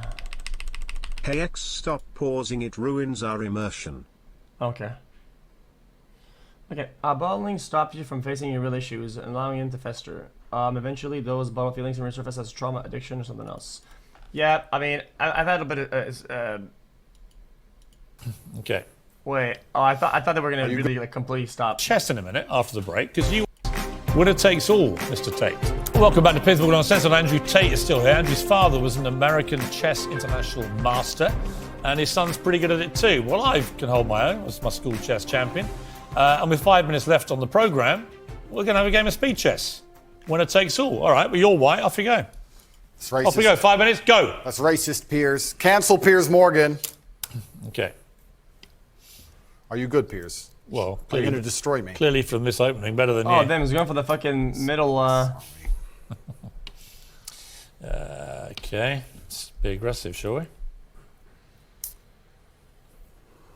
Hey X, stop pausing. It ruins our immersion. Okay. Okay. Bottling stops you from facing your real issues and allowing them to fester. Eventually, those bottled feelings can resurface as trauma, addiction, or something else. Yeah, I mean, I've had a bit of. Okay. Wait. Oh, I thought they were gonna really like completely stop. Chess in a minute after the break, because you winner takes all, Mr. Tate. Welcome back to Piers on Sense. Andrew Tate is still here. Andrew's father was an American chess international master, and his son's pretty good at it too. Well, I can hold my own as my school chess champion. And with 5 minutes left on the programme, we're going to have a game of speed chess. Winner takes all. All right, well, you're white. Off you go. It's racist. Off we go. 5 minutes, go. That's racist, Piers. Cancel Piers Morgan. Okay. Are you good, Piers? Well, are you going to destroy me? Clearly from this opening, better than you. Oh, damn, he's going for the fucking middle. Okay. Let's be aggressive, shall we?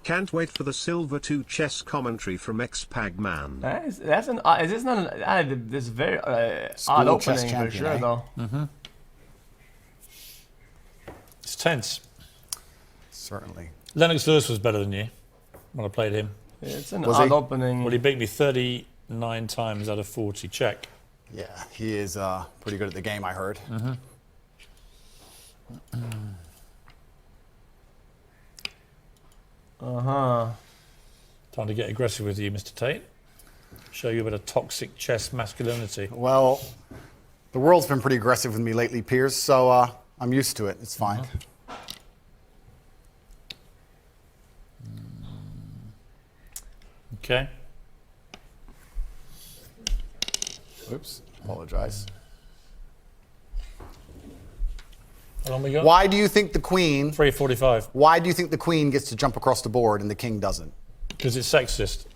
Can't wait for the Silver 2 chess commentary from X-Pagman. Is this not this very odd opening for sure, though. Mm-hmm. It's tense. Certainly. Lennox Lewis was better than you when I played him. It's an odd opening. Well, he beat me 39 times out of 40. Check. Yeah, he is pretty good at the game, I heard. Mm-hmm. Uh-huh. Time to get aggressive with you, Mr. Tate. Show you a bit of toxic chess masculinity. Well, the world's been pretty aggressive with me lately, Piers, so I'm used to it. It's fine. Okay. Oops, apologize. How long we got? Why do you think the Queen... 3:45. Why do you think the Queen gets to jump across the board and the King doesn't? Because it's sexist.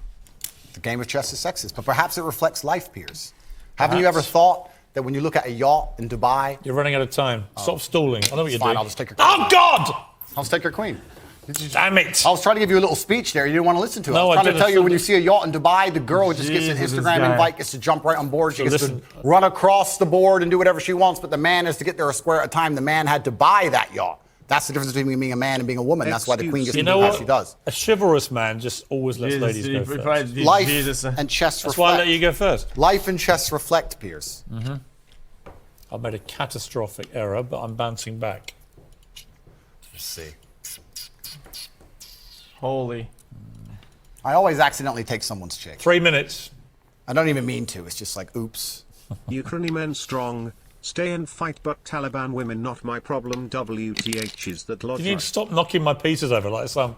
The game of chess is sexist, but perhaps it reflects life, Piers. Haven't you ever thought that when you look at a yacht in Dubai... You're running out of time. Stop stalling. I know what you're fine, doing. I'll just take your queen. Oh, God! I'll just take your queen. Damn it. I was trying to give you a little speech there. You didn't want to listen to it. No, I was trying to tell you when you didn't. see a yacht in Dubai, the girl just gets an Instagram invite, gets to jump right on board. She gets to run across the board and do whatever she wants, but the man has to get there a square at a time. The man had to buy that yacht. That's the difference between being a man and being a woman. That's why the Queen gets to do how she does. A chivalrous man just always lets ladies go first. Life and chess reflect. That's why I let you go first. Life and chess reflect, Piers. Mm-hmm. I've made a catastrophic error, but I'm bouncing back. Let's see. Holy. I always accidentally take someone's chick. 3 minutes. I don't even mean to. It's just like, oops. Ukrainian men strong. Stay and fight, but Taliban women not my problem. WTH is that logic. You need to stop knocking my pieces over like some...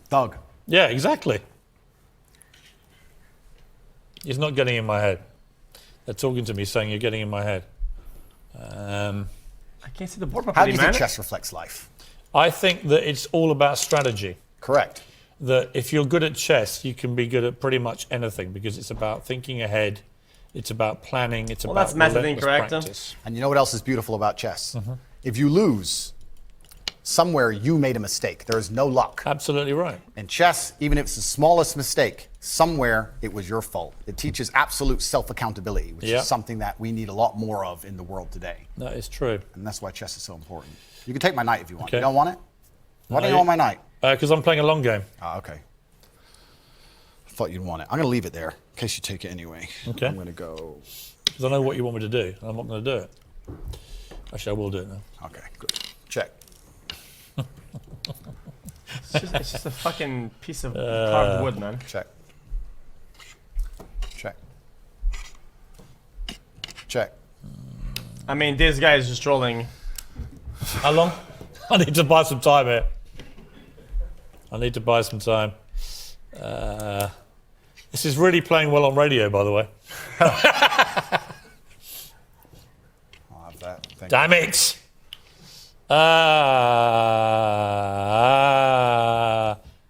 Doug. Yeah, exactly. He's not getting in my head. They're talking to me saying you're getting in my head. I can't see the board properly, How do you think chess reflects life? I think that it's all about strategy. Correct. That if you're good at chess, you can be good at pretty much anything because it's about thinking ahead, it's about planning, it's about that's massively incorrect. And you know what else is beautiful about chess? If you lose, somewhere you made a mistake. There is no luck. Absolutely right. In chess, even if it's the smallest mistake, somewhere it was your fault. It teaches absolute self-accountability, which is something that we need a lot more of in the world today. That is true. And that's why chess is so important. You can take my knight if you want. Okay. You don't want it? Why don't you want my knight? Because I'm playing a long game. Ah, okay. I thought you'd want it. I'm going to leave it there in case you take it anyway. Okay. I'm going to go... Because I know what you want me to do. I'm not going to do it. Actually, I will do it now. Okay, good. Check. It's just a fucking piece of carved wood, man. Check. Check. Check. I mean, this guy is just trolling. How long? I need to buy some time here. I need to buy some time. This is really playing well on radio, by the way. I'll have that. Thank Damn it!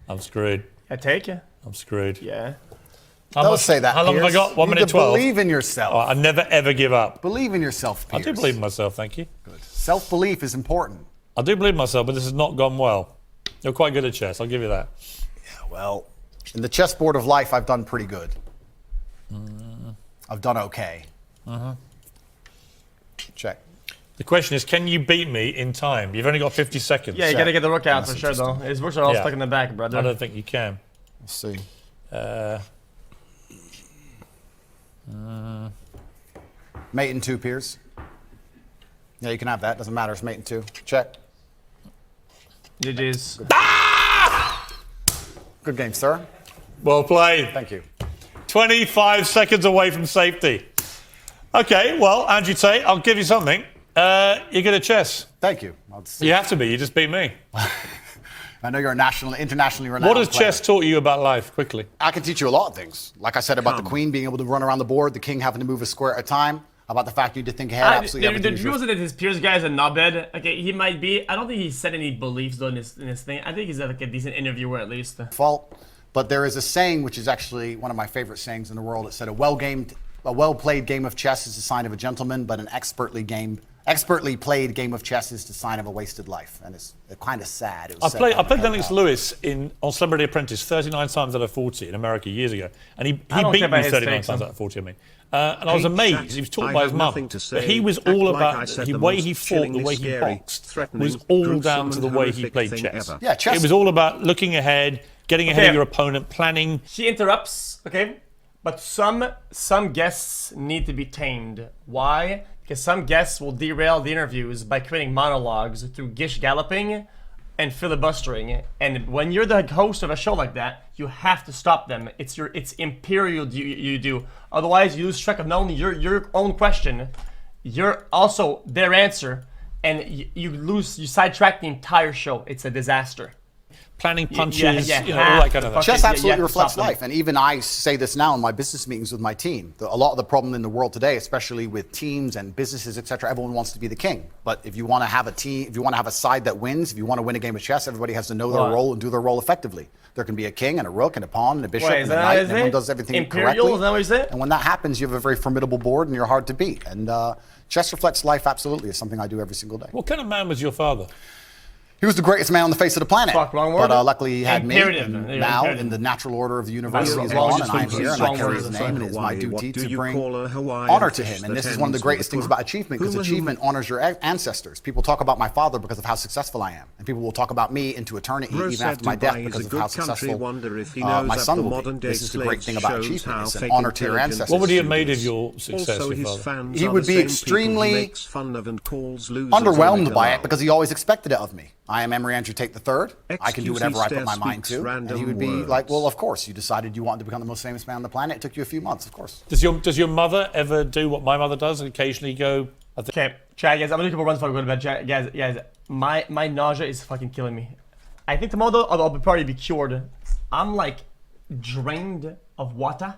I'm screwed. I take you. I'm screwed. Yeah. Don't say that, How long have I Piers. got? 1 You need minute to 12. Believe in yourself. I never ever give up. Believe in yourself, Piers. I do believe in myself, thank you. Good. Self-belief is important. I do believe in myself, but this has not gone well. You're quite good at chess, I'll give you that. Yeah, well, in the chessboard of life, I've done pretty good. I've done okay. Check. The question is, can you beat me in time? You've only got 50 seconds. Yeah, you Check. gotta get the rook out That's for sure, though. His rooks are all Yeah. stuck in the back, brother. I don't think you can. Let's see. Mate in 2, Piers. Yeah, you can have that. Doesn't matter. It's mate in 2. Check. GG's. Good game, sir. Well played. Thank you. 25 seconds away from safety. Okay, well, Andrew Tate, I'll give you something. You're good at chess. Thank you. I'll see. You have to be. You just beat me. I know you're a internationally renowned What has player. chess taught you about life, quickly? I can teach you a lot of things. Like I said about the queen being able to run around the board, the king having to move a square at a time, about the fact you need to think ahead. Absolutely The everything. news that this Piers guy is a knobhead. Okay, he might be. I don't think he said any beliefs though in his thing. I think he's like a decent interviewer at least. Fault. But there is a saying which is actually one of my favorite sayings in the world. It said a well-played game of chess is a sign of a gentleman, but an expertly played game of chess is the sign of a wasted life. And it's kind of sad. It was I played Lennox Lewis on Celebrity Apprentice 39 times out of 40 in America years ago. And he don't beat care about me his 39 takes, times huh? out of 40, I mean. And I was Hey, amazed. chat, He was taught I by his have mum. nothing to say. But he was Act all like about I said the the way most he fought, the chillingly way he scary, boxed. threatening, Was all gruesome down to the and way he horrific played thing chess. ever. Yeah, chess. It was all about looking ahead, getting ahead Okay. of your opponent, planning. He interrupts, okay? But some guests need to be tamed. Why? Because some guests will derail the interviews by creating monologues through gish galloping and filibustering. And when you're the host of a show like that, you have to stop them. It's imperial you do. Otherwise, you lose track of not only your own question, you're also their answer, and you sidetrack the entire show. It's a disaster. Planning punches, yeah, all that kind of thing. Chess you have absolutely to reflects stop them. life, and even I say this now in my business meetings with my team. A lot of the problem in the world today, especially with teams and businesses, etc., everyone wants to be the king. But if you want to have a team, if you want to have a side that wins, if you want to win a game of chess, everybody has to know their What? role and do their role effectively. There can be a king and a rook and a pawn and a bishop Wait, and is a that knight, what and it everyone is? does everything Imperial, correctly. is that what you said? And when that happens, you have a very formidable board and you're hard to beat. And chess reflects life absolutely. It's something I do every single day. What kind of man was your father? He was the greatest man on the face of the planet. Fuck, wrong word. But luckily he had Imperative. me. And Yeah, now, imperative. in the natural order of the universe, Well, he is well, on, just and I am some here, and I strong carry words his aside. name, and it is my duty to bring Hawaiian honor to fish him. And that this is one of the ends greatest with things a about achievement, because Huma achievement honors your ancestors. People talk about my father because of how successful I am. And people will talk about me into eternity, Bro even said after my death, Dubai is because a of good how country. successful Wonder if he knows my that son the will modern be. day This is the great slaves thing about shows achievement. how It's an fake honor to your intelligence ancestors. What would he have is. made of your success, Also, your his father? fans He are would the be same people extremely he makes fun of and calls losers underwhelmed when by they it because he always expected it of me. I am Emery Andrew Tate III. I can do xQc whatever I put my stare mind speaks to. And he random would be words. like, well, of course, you decided you wanted to become the most famous man on the planet. It took you a few months, of course. Does your mother ever do what my mother does and occasionally go, I think, Okay, chat, guys, I'm gonna do a couple runs before I go to bed. Chat, guys, my nausea is fucking killing me. I think tomorrow I'll probably be cured. I'm like drained of water.